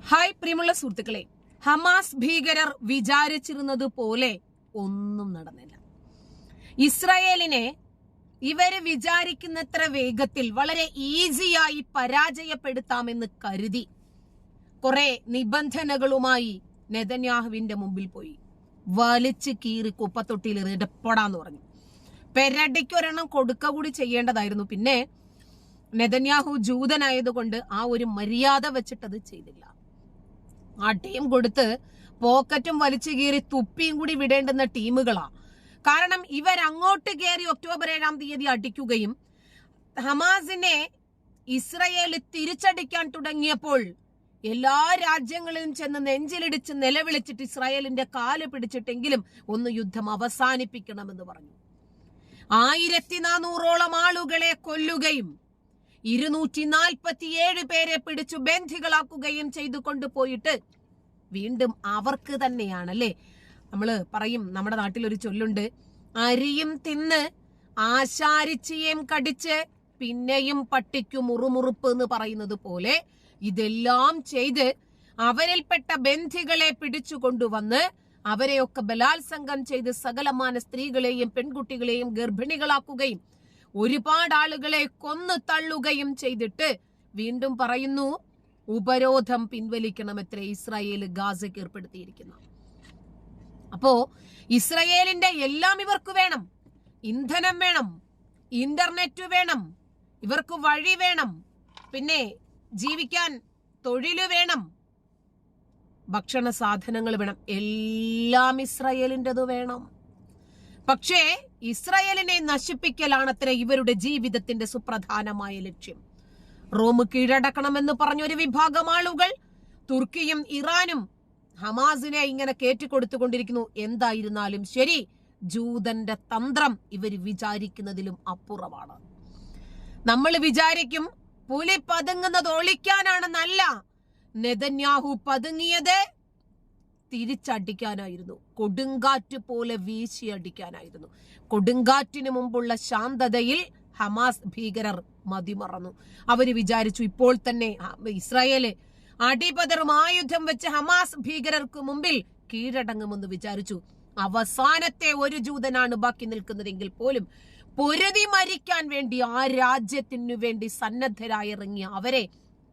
Hi പ്രിയമുള്ള സുഹൃത്തുക്കളെ, Hamas ഭീകരർ വിചാരിച്ചിരുന്നത് പോലെ ഒന്നും നടന്നില്ല. ഇസ്രായേലിനെ ഇവര് വിചാരിക്കുന്നത്ര വേഗത്തിൽ വളരെ ഈസിയായി പരാജയപ്പെടുത്താമെന്ന് കരുതി കുറെ നിബന്ധനകളുമായി നെതന്യാഹുവിന്റെ മുമ്പിൽ പോയി വലിച്ചു കീറി കുപ്പത്തൊട്ടിയിൽ ഇടപെടാന്ന് പറഞ്ഞു. പെരടിക്കൊരെണ്ണം കൊടുക്ക കൂടി ചെയ്യേണ്ടതായിരുന്നു. പിന്നെ നെതന്യാഹു ജൂതനായതുകൊണ്ട് ആ ഒരു മര്യാദ വെച്ചിട്ടത് ചെയ്തില്ല. അടിയും കൊടുത്ത് പോക്കറ്റും വലിച്ചു കീറി തുപ്പിയും കൂടി വിടേണ്ടുന്ന ടീമുകളാ. കാരണം ഇവരങ്ങോട്ട് കയറി ഒക്ടോബർ 7-ാം തീയതി അടിക്കുകയും ഹമാസിനെ ഇസ്രയേൽ തിരിച്ചടിക്കാൻ തുടങ്ങിയപ്പോൾ എല്ലാ രാജ്യങ്ങളിലും ചെന്ന് നെഞ്ചിലിടിച്ച് നിലവിളിച്ചിട്ട് ഇസ്രായേലിന്റെ കാല് പിടിച്ചിട്ടെങ്കിലും ഒന്ന് യുദ്ധം അവസാനിപ്പിക്കണമെന്ന് പറഞ്ഞു. 1400ഓളം ആളുകളെ കൊല്ലുകയും 247 പേരെ പിടിച്ചു ബന്ധികളാക്കുകയും ചെയ്തു കൊണ്ടുപോയിട്ട് വീണ്ടും അവർക്ക് തന്നെയാണല്ലേ. നമ്മള് പറയും, നമ്മുടെ നാട്ടിലൊരു ചൊല്ലുണ്ട്, അരിയും തിന്ന് ആശാരിച്ചിയേം കടിച്ച് പിന്നെയും പട്ടിക്കു മുറുമുറുപ്പ് എന്ന് പറയുന്നത് പോലെ ഇതെല്ലാം ചെയ്ത് അവരിൽപ്പെട്ട ബന്ധികളെ പിടിച്ചു കൊണ്ടുവന്ന് അവരെയൊക്കെ ബലാത്സംഗം ചെയ്ത് സകലമാന സ്ത്രീകളെയും പെൺകുട്ടികളെയും ഗർഭിണികളാക്കുകയും ഒരുപാട് ആളുകളെ കൊന്നു തള്ളുകയും ചെയ്തിട്ട് വീണ്ടും പറയുന്നു ഉപരോധം പിൻവലിക്കണമത്രേ ഇസ്രായേൽ ഗാസയ്ക്ക് ഏർപ്പെടുത്തിയിരിക്കുന്നു. അപ്പോ ഇസ്രായേലിന്റെ എല്ലാം ഇവർക്ക് വേണം. ഇന്ധനം വേണം, ഇന്റർനെറ്റ് വേണം, ഇവർക്ക് വഴി വേണം, പിന്നെ ജീവിക്കാൻ തൊഴില് വേണം, ഭക്ഷണ സാധനങ്ങൾ വേണം, എല്ലാം ഇസ്രായേലിൻ്റെത് വേണം. പക്ഷേ ഇസ്രായേലിനെ നശിപ്പിക്കലാണത്രേ ഇവരുടെ ജീവിതത്തിന്റെ സുപ്രധാനമായ ലക്ഷ്യം. റോം കീഴടക്കണമെന്ന് പറഞ്ഞ ഒരു വിഭാഗം ആളുകൾ തുർക്കിയും ഇറാനും ഹമാസിനെ ഇങ്ങനെ കേറ്റിക്കൊടുത്തുകൊണ്ടിരിക്കുന്നു. എന്തായിരുന്നാലും ശരി, ജൂതന്റെ തന്ത്രം ഇവർ വിചാരിക്കുന്നതിലും അപ്പുറമാണ്. നമ്മൾ വിചാരിക്കും പുലി പതുങ്ങുന്നത് ഒളിക്കാനാണെന്നല്ല, നെതന്യാഹു പതുങ്ങിയത് തിരിച്ചടിക്കാനായിരുന്നു. കൊടുങ്കാറ്റ് പോലെ വീശി അടിക്കാനായിരുന്നു. കൊടുങ്കാറ്റിന് മുമ്പുള്ള ശാന്തതയിൽ ഹമാസ് ഭീകരർ മതിമറന്നു. അവര് വിചാരിച്ചു ഇപ്പോൾ തന്നെ ഇസ്രായേല് അടിപതറും, ആയുധം വെച്ച് ഹമാസ് ഭീകരർക്ക് മുമ്പിൽ കീഴടങ്ങുമെന്ന് വിചാരിച്ചു. അവസാനത്തെ ഒരു ജൂതനാണ് ബാക്കി നിൽക്കുന്നതെങ്കിൽ പോലും പൊരുതി മരിക്കാൻ വേണ്ടി ആ രാജ്യത്തിനു വേണ്ടി സന്നദ്ധരായിറങ്ങിയ അവരെ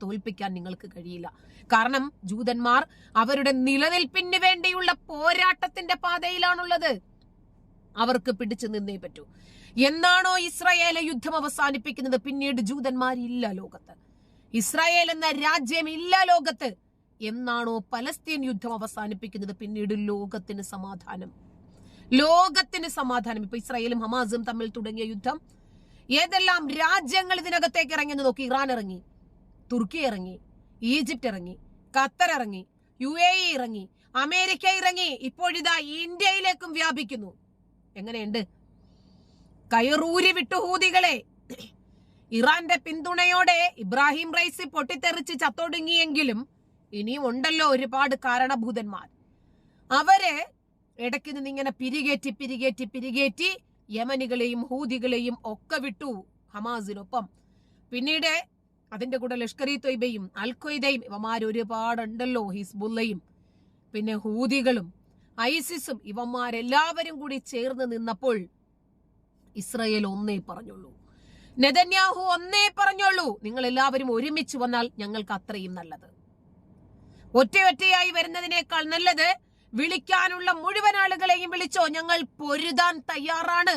തോൽപ്പിക്കാൻ നിങ്ങൾക്ക് കഴിയില്ല. കാരണം ജൂതന്മാർ അവരുടെ നിലനിൽപ്പിന് വേണ്ടിയുള്ള പോരാട്ടത്തിന്റെ പാതയിലാണുള്ളത്. അവർക്ക് പിടിച്ചു നിന്നേ പറ്റൂ. എന്നാണോ ഇസ്രായേലെ യുദ്ധം അവസാനിപ്പിക്കുന്നത്, പിന്നീട് ജൂതന്മാരില്ല ലോകത്ത്, ഇസ്രായേൽ എന്ന രാജ്യം ഇല്ല ലോകത്ത്. എന്നാണോ പലസ്തീൻ യുദ്ധം അവസാനിപ്പിക്കുന്നത്, പിന്നീട് ലോകത്തിന് സമാധാനം. ഇപ്പൊ ഇസ്രായേലും ഹമാസും തമ്മിൽ തുടങ്ങിയ യുദ്ധം ഏതെല്ലാം രാജ്യങ്ങൾ ഇതിനകത്തേക്ക് ഇറങ്ങിയെന്ന് നോക്കി. ഇറാൻ ഇറങ്ങി, തുർക്കി ഇറങ്ങി, ഈജിപ്റ്റ് ഇറങ്ങി, ഖത്തർ ഇറങ്ങി, UAE ഇറങ്ങി, അമേരിക്ക ഇറങ്ങി, ഇപ്പോഴിതാ ഇന്ത്യയിലേക്കും വ്യാപിക്കുന്നു. എങ്ങനെയുണ്ട്? കയറൂരി വിട്ടുഹൂതികളെ ഇറാന്റെ പിന്തുണയോടെ ഇബ്രാഹിം റൈസി പൊട്ടിത്തെറിച്ച് ചത്തൊടുങ്ങിയെങ്കിലും ഇനിയും ഉണ്ടല്ലോ ഒരുപാട് കാരണഭൂതന്മാർ. അവര് ഇടയ്ക്ക് നിന്ന് ഇങ്ങനെ പിരികേറ്റി യമനികളെയും ഹൂതികളെയും ഒക്കെ വിട്ടു ഹമാസിനൊപ്പം. പിന്നീട് അതിന്റെ കൂടെ ലഷ്കർ ഇ തൊയ്ബയും അൽ-ഖ്വയ്ദയും ഇവന്മാരൊരുപാടുണ്ടല്ലോ, ഹിസ്ബുള്ളയും പിന്നെ ഹൂതികളും ഐസിസും ഇവന്മാരെല്ലാവരും കൂടി ചേർന്ന് നിന്നപ്പോൾ ഇസ്രായേൽ ഒന്നേ പറഞ്ഞുള്ളൂ, നെതന്യാഹു ഒന്നേ പറഞ്ഞുള്ളൂ, നിങ്ങൾ എല്ലാവരും ഒരുമിച്ച് വന്നാൽ ഞങ്ങൾക്ക് അത്രയും നല്ലത്. ഒറ്റയായി വരുന്നതിനേക്കാൾ നല്ലത് വിളിക്കാനുള്ള മുഴുവൻ ആളുകളെയും വിളിച്ചോ, ഞങ്ങൾ പൊരുതാൻ തയ്യാറാണ്.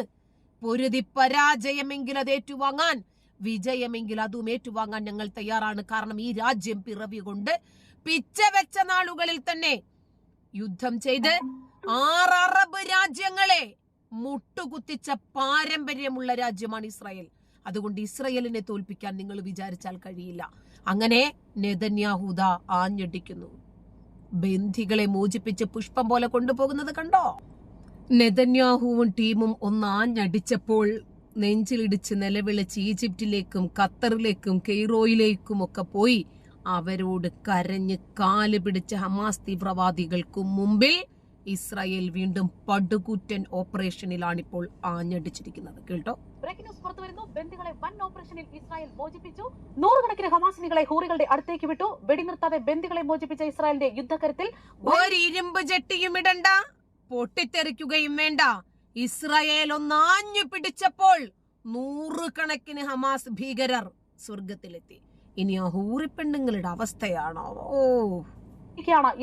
പൊരുതി പരാജയമെങ്കിൽ അത് ഏറ്റുവാങ്ങാൻ, വിജയമെങ്കിൽ അതും ഏറ്റുവാങ്ങാൻ ഞങ്ങൾ തയ്യാറാണ്. കാരണം ഈ രാജ്യം പിറവി കൊണ്ട് പിച്ച വെച്ച നാളുകളിൽ തന്നെ യുദ്ധം ചെയ്ത് 6 അറബ് രാജ്യങ്ങളെ മുട്ടുകുത്തിച്ച പാരമ്പര്യമുള്ള രാജ്യമാണ് ഇസ്രായേൽ. അതുകൊണ്ട് ഇസ്രായേലിനെ തോൽപ്പിക്കാൻ നിങ്ങൾ വിചാരിച്ചാൽ കഴിയില്ല. അങ്ങനെ നെതന്യാഹു ആഞ്ഞടിക്കുന്നു. ബന്ധികളെ മോചിപ്പിച്ച് പുഷ്പം പോലെ കൊണ്ടുപോകുന്നത് കണ്ടോ? നെതന്യാഹുവും ടീമും ഒന്നാഞ്ഞടിച്ചപ്പോൾ നെഞ്ചിലിടിച്ച് നിലവിളിച്ച് ഈജിപ്തിലേക്കും ഖത്തറിലേക്കും കെയ്റോയിലേക്കും ഒക്കെ പോയി അവരോട് കരഞ്ഞ് കാല് പിടിച്ച ഹമാസ് തീവ്രവാദികൾക്കും മുമ്പിൽ ഇസ്രായേൽ വീണ്ടും പടുകൂറ്റൻ ഓപ്പറേഷനിലാണിപ്പോൾ ആഞ്ഞടിച്ചിരിക്കുന്നത്. കേട്ടോ, ബ്രേക്കിംഗ് ന്യൂസ് പുറത്തുവരുന്നു. ബന്ദികളെ വൻ ഓപ്പറേഷനിൽ ഇസ്രായേൽ മോചിപ്പിച്ചു. നൂറുകണക്കിന് ഹമാസിനികളെ ഹൂറികളുടെ അടുത്തേക്ക് വിട്ടു. വെടിനിർത്താതെ ബന്ദികളെ മോചിപ്പിച്ച ഇസ്രായേലിന്റെ യുദ്ധക്കരത്തിൽ ഒരു ഇരുമ്പ് ജെട്ടിയും ഇടണ്ട, പൊട്ടിത്തെറിക്കുകയും വേണ്ട. ഇസ്രായേൽ ഒന്നാഞ്ഞു പിടിച്ചപ്പോൾ നൂറുകണക്കിന് ഹമാസ് ഭീകരർ സ്വർഗത്തിലെത്തി. ഇനി ആ ഹൂറി പെണ്ണുങ്ങളുടെ അവസ്ഥയാണോ?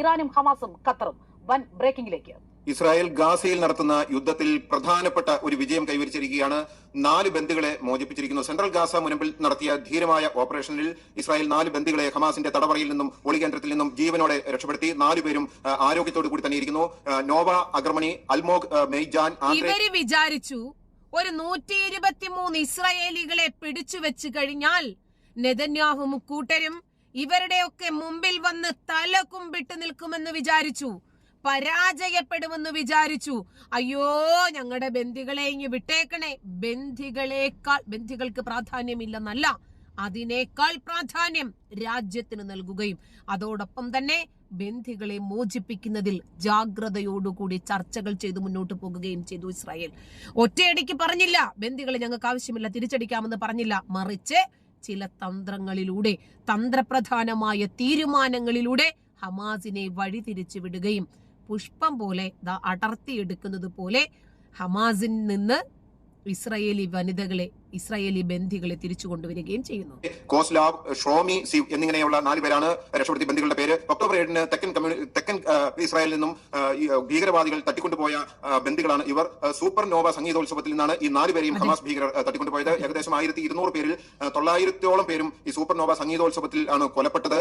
ഇറാനും ഹമാസും ഖത്തറും. വൻ ബ്രേക്കിംഗിലേക്ക്. ഇസ്രായേൽ ഗാസയിൽ നടത്തുന്ന യുദ്ധത്തിൽ പ്രധാനപ്പെട്ട ഒരു വിജയം കൈവരിച്ചിരിക്കുകയാണ്. 4 ബന്ദികളെ മോചിപ്പിച്ചിരിക്കുന്നു. സെൻട്രൽ ഗാസ മുനമ്പിൽ നടത്തിയ ധീരമായ ഓപ്പറേഷനിൽ ഇസ്രായേൽ 4 ബന്ദികളെ ഹമാസിന്റെ തടവറയിൽ നിന്നും ഒളികേന്ദ്രത്തിൽ നിന്നും ജീവനോടെ രക്ഷപ്പെടുത്തി. 4 പേരും ആരോഗ്യത്തോടു കൂടി തന്നെ ഇരിക്കുന്നു. നോവ അഗർമണി, അൽമോഗ് മെയ്ജാൻ. ഇവര് വിചാരിച്ചു ഒരു 123 ഇസ്രായേലികളെ പിടിച്ചു വെച്ച് കഴിഞ്ഞാൽ നെതന്യാഹും കൂട്ടരും ഇവരുടെയൊക്കെ മുമ്പിൽ വന്ന് തല കുമ്പിട്ട് നിൽക്കുമെന്ന് വിചാരിച്ചു. പരാജയപ്പെടുമെന്ന് വിചാരിച്ചു. അയ്യോ, ഞങ്ങളുടെ ബന്ദികളെ ഇങ്ങ് വിട്ടേക്കണേ. ബന്ദികൾക്ക് പ്രാധാന്യമില്ലെന്നല്ല, അതിനേക്കാൾ പ്രാധാന്യം രാജ്യത്തിന് നൽകുകയും അതോടൊപ്പം തന്നെ ബന്ദികളെ മോചിപ്പിക്കുന്നതിൽ ജാഗ്രതയോടുകൂടി ചർച്ചകൾ ചെയ്ത് മുന്നോട്ട് പോകുകയും ചെയ്തു ഇസ്രായേൽ. ഒറ്റയടിക്ക് പറഞ്ഞില്ല ബന്ദികളെ ഞങ്ങൾക്ക് ആവശ്യമില്ല, തിരിച്ചടിക്കാമെന്ന് പറഞ്ഞില്ല. മറിച്ച് ചില തന്ത്രങ്ങളിലൂടെ, തന്ത്രപ്രധാനമായ തീരുമാനങ്ങളിലൂടെ ഹമാസിനെ വഴിതിരിച്ചു വിടുകയും പുഷ്പം പോലെ അടർത്തിയെടുക്കുന്നത് പോലെ ഹമാസിൽ നിന്ന് ഇസ്രായേലി വനിതകളെ, ഇസ്രായേലി ബന്ദികളെ തിരിച്ചു കൊണ്ടുവരികയും ചെയ്യുന്നു. കോസ്ലാവ്, ഷ്രോമി, സിവ് എന്നിങ്ങനെയുള്ള 4 പേരാണ് രക്ഷപ്പെടുത്തിയ ബന്ദികളുടെ പേര്. ഒക്ടോബർ 7-ന് തെക്കൻ ഇസ്രായേലിൽ നിന്നും ഭീകരവാദികൾ തട്ടിക്കൊണ്ടുപോയ ബന്ദികളാണ് ഇവർ. സൂപ്പർ നോവ സംഗീതോത്സവത്തിൽ നിന്നാണ് ഈ 4 പേരെയും ഹമാസ് ഭീകരർ തട്ടിക്കൊണ്ടുപോയത്. ഏകദേശം 1200 പേരിൽ 900-ഓളം പേരും ഈ സൂപ്പർ നോവ സംഗീതോത്സവത്തിൽ ആണ് കൊലപ്പെട്ടത്.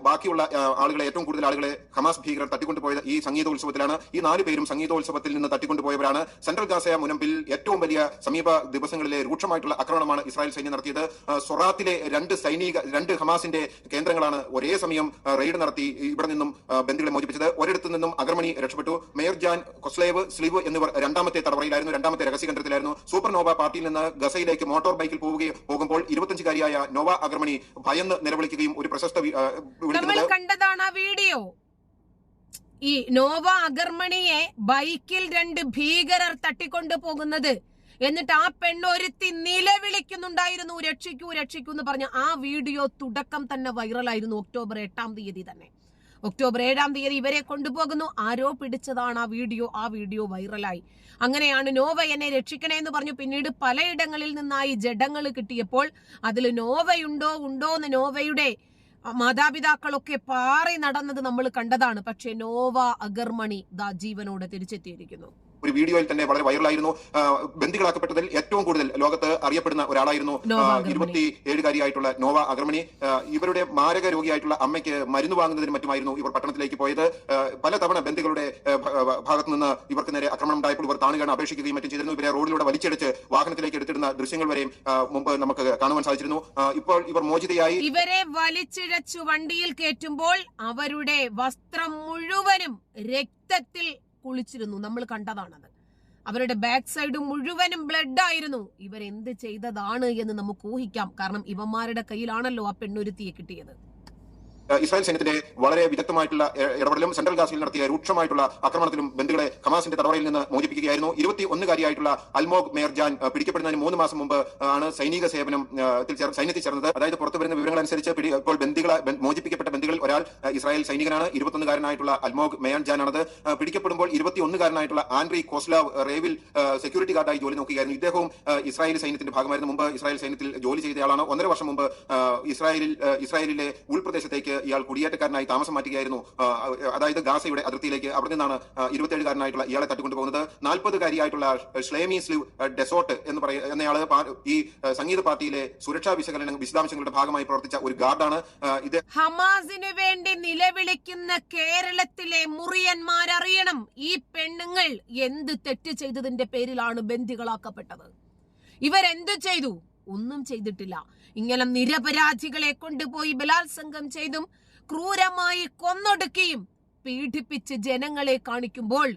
ബാക്കിയുള്ള ആളുകളെ, ഏറ്റവും കൂടുതൽ ആളുകളെ ഹമാസ് ഭീകരർ തട്ടിക്കൊണ്ടുപോയത് ഈ സംഗീതോത്സവത്തിലാണ്. ഈ 4 പേരും സംഗീതോത്സവത്തിൽ നിന്ന് തട്ടിക്കൊണ്ടുപോയവരാണ്. സെൻട്രൽ ഗാസ മുനമ്പിൽ ഏറ്റവും വലിയ സമീപ ദിവസങ്ങളിലെ രൂക്ഷമായിട്ടുള്ള ആക്രമണമാണ് ഇസ്രായേൽ സൈന്യം നടത്തിയത്. സൊറാത്തിലെ 2 ഹമാസിന്റെ കേന്ദ്രങ്ങളാണ് ഒരേ സമയം റെയ്ഡ് നടത്തി ഇവിടെ നിന്നും ബന്ദികളെ മോചിപ്പിച്ചത്. ഒരിടത്തു നിന്നും അഗർമണി രക്ഷപ്പെട്ടു. മേയർജാൻ, കൊസ്ലേവ്, സ്ലിവ് എന്നിവർ 2ാമത്തെ തടവറയിലായിരുന്നു, 2ാമത്തെ രഹസ്യ കേന്ദ്രത്തിലായിരുന്നു. സൂപ്പർ നോവ പാർട്ടിയിൽ നിന്ന് ഗസയിലേക്ക് മോട്ടോർ ബൈക്കിൽ പോകുമ്പോൾ 25-കാരിയായ നോവ അഗർമണി ഭയന്ന് നിലവിളിക്കുകയും ഒരു പ്രശസ്ത കണ്ടതാണ് ആ വീഡിയോ. ഈ നോവ അഗർമണിയെ ബൈക്കിൽ 2 ഭീകരർ തട്ടിക്കൊണ്ടു പോകുന്നത്, എന്നിട്ട് ആ പെണ്ണൊരുത്തി നിലവിളിക്കുന്നുണ്ടായിരുന്നു, രക്ഷിക്കൂ രക്ഷിക്കൂ എന്ന് പറഞ്ഞ ആ വീഡിയോ തുടക്കം തന്നെ വൈറലായിരുന്നു. ഒക്ടോബർ 8-ാം തീയതി തന്നെ. ഒക്ടോബർ 7-ാം തീയതി ഇവരെ കൊണ്ടുപോകുന്നു, ആരോ പിടിച്ചതാണ് ആ വീഡിയോ വൈറലായി. അങ്ങനെയാണ് നോവ എന്നെ രക്ഷിക്കണേ എന്ന് പറഞ്ഞു. പിന്നീട് പലയിടങ്ങളിൽ നിന്നായി ജഡങ്ങൾ കിട്ടിയപ്പോൾ അതിൽ നോവയുണ്ടോ എന്ന് നോവയുടെ മാതാപിതാക്കളൊക്കെ പാറി നടന്നത് നമ്മൾ കണ്ടതാണ്. പക്ഷെ നോവ അഗർമണി ജീവനോടെ തിരിച്ചെത്തിയിരിക്കുന്നു. ഒരു വീഡിയോയിൽ തന്നെ വളരെ വൈറലായിരുന്നു. ബന്ദികളാക്കപ്പെട്ടതിൽ ഏറ്റവും കൂടുതൽ ലോകത്ത് അറിയപ്പെടുന്ന ഒരാളായിരുന്നു 27-കാരിയായിട്ടുള്ള നോവ അഗർമണി. ഇവരുടെ മാരക രോഗിയായിട്ടുള്ള അമ്മയ്ക്ക് മരുന്ന് വാങ്ങുന്നതിന് മറ്റുമായിരുന്നു ഇവർ പട്ടണത്തിലേക്ക് പോയത്. പലതവണ ബന്ദികളുടെ ഭാഗത്തു നിന്ന് ഇവർക്ക് നേരെ ആക്രമണം ഉണ്ടായപ്പോൾ ഇവർ താണുകയാണ് അപേക്ഷിക്കുകയും മറ്റും ചെയ്തിരുന്നു. ഇവരെ റോഡിലൂടെ വലിച്ചെടുത്ത് വാഹനത്തിലേക്ക് എടുത്തിടുന്ന ദൃശ്യങ്ങൾ വരെയും മുമ്പ് നമുക്ക് കാണുവാൻ സാധിച്ചിരുന്നു. ഇപ്പോൾ ഇവർ മോചിതയായി. ഇവരെ വലിച്ചിഴച്ചു വണ്ടിയിൽ കയറ്റുമ്പോൾ അവരുടെ വസ്ത്രം മുഴുവനും രക്തത്തിൽ കുളിച്ചിരുന്നു. നമ്മൾ കണ്ടതാണത്. അവരുടെ ബാക്ക് സൈഡ് മുഴുവനും ബ്ലഡ് ആയിരുന്നു. ഇവരെന്ത് ചെയ്തതാണ് എന്ന് നമുക്ക് ഊഹിക്കാം. കാരണം ഇവന്മാരുടെ കയ്യിലാണല്ലോ ആ പെണ്ണൊരുത്തിയെ കിട്ടിയത്. ഇസ്രായേൽ സൈന്യത്തിന്റെ വളരെ വിദഗ്ധമായിട്ടുള്ള ഇടപെടലും സെൻട്രൽ ഗാസയിൽ നടത്തിയ രൂക്ഷമായിട്ടുള്ള ആക്രമണത്തിലും ബന്ദികളെ ഹമാസിന്റെ തടവറയിൽ നിന്ന് മോചിപ്പിക്കുകയായിരുന്നു. 21-കാരിയായിട്ടുള്ള അൽമോഗ് മേയർജാൻ പിടിക്കപ്പെടുന്നതിന് 3 മാസം മുമ്പ് ആണ് സൈനിക സൈന്യത്തിൽ ചേർന്നത്. അതായത് പുറത്തു വരുന്ന വിവരങ്ങൾ അനുസരിച്ച് ഇപ്പോൾ മോചിപ്പിക്കപ്പെട്ട ബന്ദികളിൽ ഒരാൾ ഇസ്രായേൽ സൈനികനാണ്. 21-കാരനായിട്ടുള്ള അൽമോഗ് മേയർജാൻ ആണത്. പിടിക്കപ്പെടുമ്പോൾ 21-കാരനായിട്ടുള്ള ആൻഡ്രി കോസ്ലാവ് റേവിൽ സെക്യൂരിറ്റി ഗാർഡായി ജോലി നോക്കുകയായിരുന്നു. ഇദ്ദേഹവും ഇസ്രായേൽ സൈന്യത്തിന്റെ ഭാഗമായിരുന്നു. മുമ്പ് ഇസ്രായേൽ സൈന്യത്തിൽ ജോലി ചെയ്തയാളാണ്. 1.5 വർഷം മുമ്പ് ഇസ്രായേലിലെ ഉൾപ്രദേശത്തേക്ക് ഇയാൾ കുടിയേറ്റക്കാരനായി താമസം മാറ്റുകയായിരുന്നു. അതായത് ഗാസയുടെ അതിർത്തിയിലേക്ക്. അവിടെ നിന്നാണ് 27-കാരനായിട്ടുള്ള ഇയാളെ തട്ടിക്കൊണ്ടുപോകുന്നത്. 40-കാരിയായിട്ടുള്ള ഷ്ലേമി സ്ലിവ് ഡെസോട്ട് എന്നയാള് ഈ സംഗീത പാർട്ടിയിലെ സുരക്ഷാ വിശദാംശങ്ങളുടെ ഭാഗമായി പ്രവർത്തിച്ച ഒരു ഗാർഡാണ്. ഇത് ഹമാസിന് വേണ്ടി നിലവിളിക്കുന്ന കേരളത്തിലെ മുറിയന്മാരറിയണം, ഈ പെണ്ണുങ്ങൾ എന്ത് തെറ്റ് ചെയ്തതിന്റെ പേരിലാണ് ബന്ദികളാക്കപ്പെട്ടത്. ഇവരെന്ത് ചെയ്തു? ഒന്നും ചെയ്തിട്ടില്ല. ഇങ്ങനെ നിരപരാധികളെ കൊണ്ടുപോയി ബലാത്സംഗം ചെയ്തും ക്രൂരമായി കൊന്നൊടുക്കിയും പീഡിപ്പിച്ച് ജനങ്ങളെ കാണിക്കുമ്പോൾ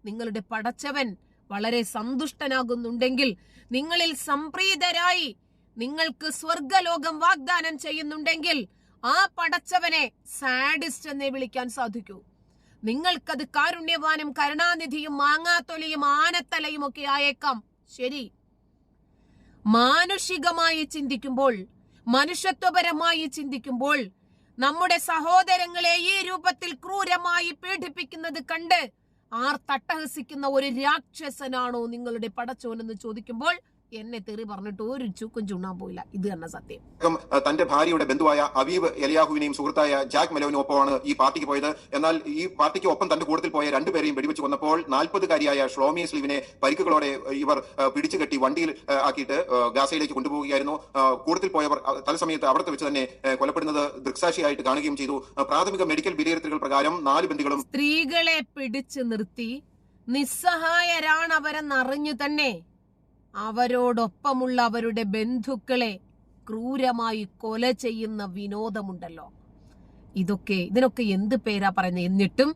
നിങ്ങളുടെ പടച്ചവൻ വളരെ സന്തുഷ്ടനാകുന്നുണ്ടെങ്കിൽ, നിങ്ങളിൽ സംപ്രീതരായി നിങ്ങൾക്ക് സ്വർഗലോകം വാഗ്ദാനം ചെയ്യുന്നുണ്ടെങ്കിൽ ആ പടച്ചവനെ സാഡിസ്റ്റ് എന്നേ വിളിക്കാൻ സാധിക്കൂ. നിങ്ങൾക്കത് കാരുണ്യവാനും കരുണാനിധിയും മാങ്ങാത്തൊലിയും ആനത്തലയും ഒക്കെ ആയേക്കാം. ശരി, മാനുഷികമായി ചിന്തിക്കുമ്പോൾ, മനുഷ്യത്വപരമായി ചിന്തിക്കുമ്പോൾ നമ്മുടെ സഹോദരങ്ങളെ ഈ രൂപത്തിൽ ക്രൂരമായി പീഡിപ്പിക്കുന്നത് കണ്ട് തട്ടഹസിക്കുന്ന ഒരു രാക്ഷസനാണോ നിങ്ങളുടെ പടച്ചോനെന്ന് ചോദിക്കുമ്പോൾ എന്നെ തെറി പറഞ്ഞിട്ട് ഒരു ചുക്കും ചുണ്ണാൻ പോയില്ല. ഇത് തന്നെ സത്യം. തന്റെ ഭാര്യയുടെ ബന്ധുവായ അവീവ് എലിയാഹുവിനെയും സുഹൃത്തായ ജാക്ക് മെലോവിനും ഒപ്പമാണ് ഈ പാർട്ടിക്ക് പോയത്. എന്നാൽ ഈ പാർട്ടിക്ക് ഒപ്പം തന്റെ കൂട്ടത്തിൽ പോയ രണ്ടുപേരെയും വെടിവെച്ച് കൊന്നപ്പോൾ 40-കാരിയായ ഷ്ലോമി സ്ലീവിനെ പരിക്കുകളോടെ ഇവർ പിടിച്ചു കെട്ടി വണ്ടിയിൽ ആക്കിയിട്ട് ഗാസയിലേക്ക് കൊണ്ടുപോവുകയായിരുന്നു. കൂട്ടത്തിൽ പോയവർ തത്സമയത്ത് അവിടത്തെ വെച്ച് തന്നെ കൊലപ്പെടുന്നത് ദൃക്സാക്ഷിയായിട്ട് കാണുകയും ചെയ്തു. പ്രാഥമിക മെഡിക്കൽ വിലയിരുത്തലുകൾ പ്രകാരം 4 ബന്ദികളും സ്ത്രീകളെ പിടിച്ചു നിർത്തി നിസ്സഹായരാണവരെന്നറിഞ്ഞു തന്നെ അവരോടൊപ്പമുള്ള അവരുടെ ബന്ധുക്കളെ ക്രൂരമായി കൊല ചെയ്യുന്ന വിനോദമുണ്ടല്ലോ. ഇതിനൊക്കെ എന്ത് പേരാ പറയുന്നത്? എന്നിട്ടും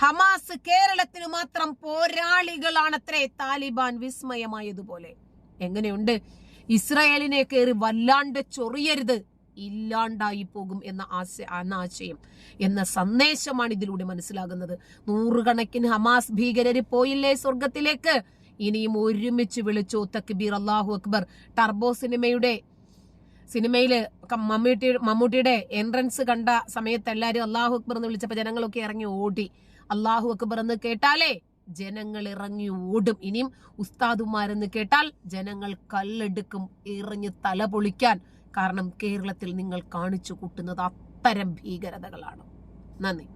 ഹമാസ് കേരളത്തിന് മാത്രം പോരാളികളാണത്രേ. താലിബാൻ വിസ്മയമായതുപോലെ. എങ്ങനെയുണ്ട്? ഇസ്രായേലിനെ കയറി വല്ലാണ്ട് ചൊറിയരുത്, ഇല്ലാണ്ടായി പോകും എന്ന ആശയം, എന്ന സന്ദേശമാണ് ഇതിലൂടെ മനസ്സിലാകുന്നത്. 100 കണക്കിന് ഹമാസ് ഭീകരര് പോയില്ലേ സ്വർഗത്തിലേക്ക്? ഇനിയും ഒരുമിച്ച് വിളിച്ചു തക്ബീർ, അല്ലാഹു അക്ബർ. ടർബോ സിനിമയില് മമ്മൂട്ടിയുടെ എൻട്രൻസ് കണ്ട സമയത്ത് എല്ലാരും അല്ലാഹു അക്ബർ എന്ന് വിളിച്ചപ്പോ ജനങ്ങളൊക്കെ ഇറങ്ങി ഓടി. അല്ലാഹു അക്ബർ എന്ന് കേട്ടാലേ ജനങ്ങൾ ഇറങ്ങി ഓടും. ഇനിയും ഉസ്താദുമാരെന്ന് കേട്ടാൽ ജനങ്ങൾ കല്ലെടുക്കും എറിഞ്ഞ് തല പൊളിക്കാൻ. കാരണം കേരളത്തിൽ നിങ്ങൾ കാണിച്ചു കൂട്ടുന്നത് അത്തരം ഭീകരതകളാണ്. നന്ദി.